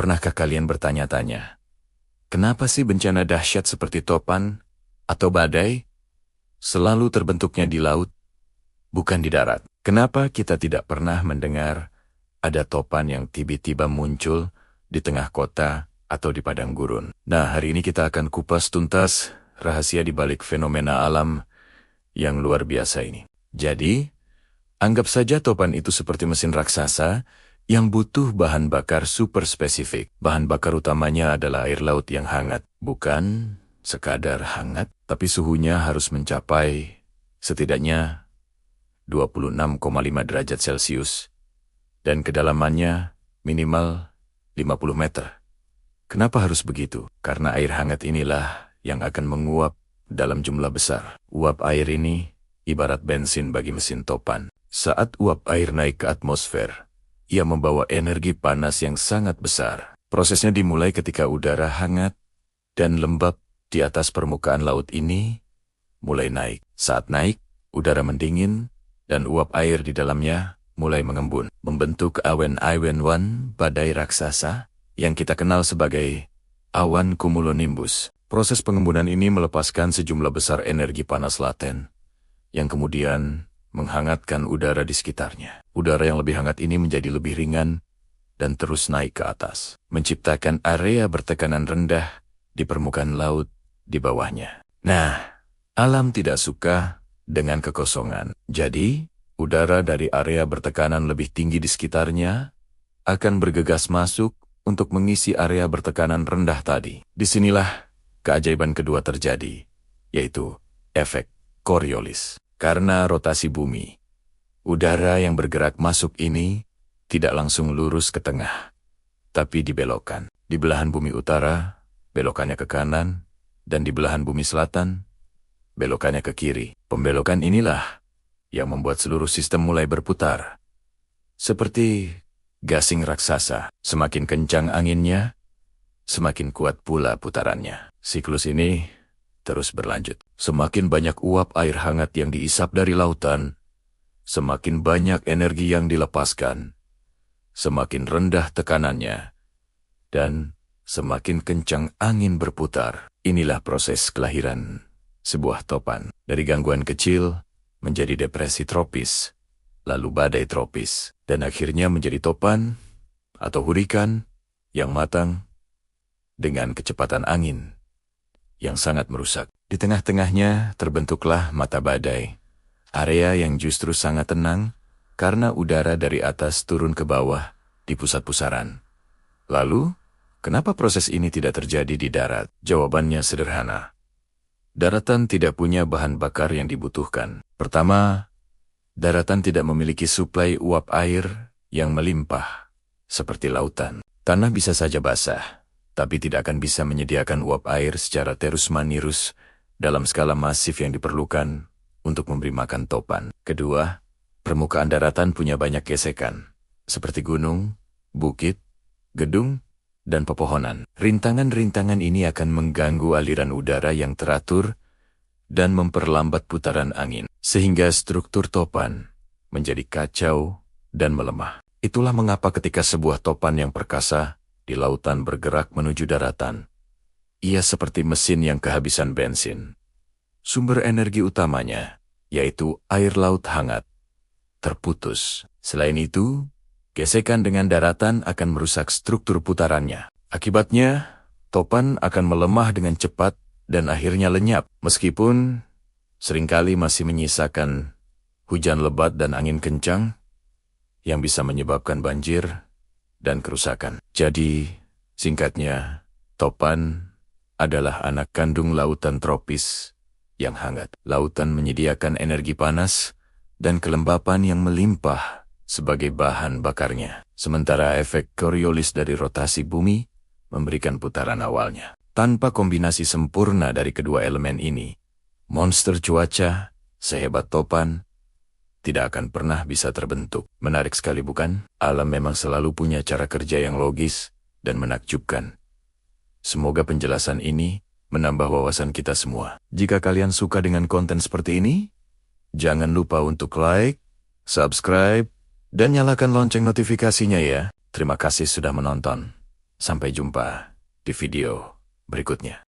Pernahkah kalian bertanya-tanya, kenapa sih bencana dahsyat seperti topan atau badai selalu terbentuknya di laut, bukan di darat? Kenapa kita tidak pernah mendengar ada topan yang tiba-tiba muncul di tengah kota atau di padang gurun? Nah, hari ini kita akan kupas tuntas rahasia di balik fenomena alam yang luar biasa ini. Jadi, anggap saja topan itu seperti mesin raksasa yang butuh bahan bakar super spesifik. Bahan bakar utamanya adalah air laut yang hangat. Bukan sekadar hangat, tapi suhunya harus mencapai setidaknya 26,5 derajat Celcius. Dan kedalamannya minimal 50 meter. Kenapa harus begitu? Karena air hangat inilah yang akan menguap dalam jumlah besar. Uap air ini ibarat bensin bagi mesin topan. Saat uap air naik ke atmosfer, ia membawa energi panas yang sangat besar. Prosesnya dimulai ketika udara hangat dan lembab di atas permukaan laut ini mulai naik. Saat naik, udara mendingin dan uap air di dalamnya mulai mengembun, membentuk awan badai raksasa yang kita kenal sebagai awan cumulonimbus. Proses pengembunan ini melepaskan sejumlah besar energi panas laten yang kemudian menghangatkan udara di sekitarnya. Udara yang lebih hangat ini menjadi lebih ringan dan terus naik ke atas, menciptakan area bertekanan rendah di permukaan laut di bawahnya. Nah, alam tidak suka dengan kekosongan. Jadi, udara dari area bertekanan lebih tinggi di sekitarnya akan bergegas masuk untuk mengisi area bertekanan rendah tadi. Disinilah keajaiban kedua terjadi, yaitu efek Coriolis. Karena rotasi bumi, udara yang bergerak masuk ini tidak langsung lurus ke tengah, tapi dibelokkan. Di belahan bumi utara, belokannya ke kanan, dan di belahan bumi selatan, belokannya ke kiri. Pembelokan inilah yang membuat seluruh sistem mulai berputar. Seperti gasing raksasa, semakin kencang anginnya, semakin kuat pula putarannya. Siklus ini terus berlanjut. Semakin banyak uap air hangat yang diisap dari lautan, semakin banyak energi yang dilepaskan, semakin rendah tekanannya, dan semakin kencang angin berputar. Inilah proses kelahiran sebuah topan. Dari gangguan kecil menjadi depresi tropis, lalu badai tropis, dan akhirnya menjadi topan atau hurikan yang matang dengan kecepatan angin yang sangat merusak. Di tengah-tengahnya terbentuklah mata badai, area yang justru sangat tenang karena udara dari atas turun ke bawah di pusat pusaran. Lalu, kenapa proses ini tidak terjadi di darat? Jawabannya sederhana. Daratan tidak punya bahan bakar yang dibutuhkan. Pertama, daratan tidak memiliki suplai uap air yang melimpah, seperti lautan. Tanah bisa saja basah, tapi tidak akan bisa menyediakan uap air secara terus-menerus dalam skala masif yang diperlukan untuk memberi makan topan. Kedua, permukaan daratan punya banyak gesekan, seperti gunung, bukit, gedung, dan pepohonan. Rintangan-rintangan ini akan mengganggu aliran udara yang teratur dan memperlambat putaran angin, sehingga struktur topan menjadi kacau dan melemah. Itulah mengapa ketika sebuah topan yang perkasa di lautan bergerak menuju daratan, ia seperti mesin yang kehabisan bensin. Sumber energi utamanya, yaitu air laut hangat, terputus. Selain itu, gesekan dengan daratan akan merusak struktur putarannya. Akibatnya, topan akan melemah dengan cepat dan akhirnya lenyap, meskipun seringkali masih menyisakan hujan lebat dan angin kencang yang bisa menyebabkan banjir dan kerusakan. Jadi, singkatnya, topan adalah anak kandung lautan tropis yang hangat. Lautan menyediakan energi panas dan kelembapan yang melimpah sebagai bahan bakarnya. Sementara efek Coriolis dari rotasi bumi memberikan putaran awalnya. Tanpa kombinasi sempurna dari kedua elemen ini, monster cuaca sehebat topan tidak akan pernah bisa terbentuk. Menarik sekali bukan? Alam memang selalu punya cara kerja yang logis dan menakjubkan. Semoga penjelasan ini menambah wawasan kita semua. Jika kalian suka dengan konten seperti ini, jangan lupa untuk like, subscribe, dan nyalakan lonceng notifikasinya ya. Terima kasih sudah menonton. Sampai jumpa di video berikutnya.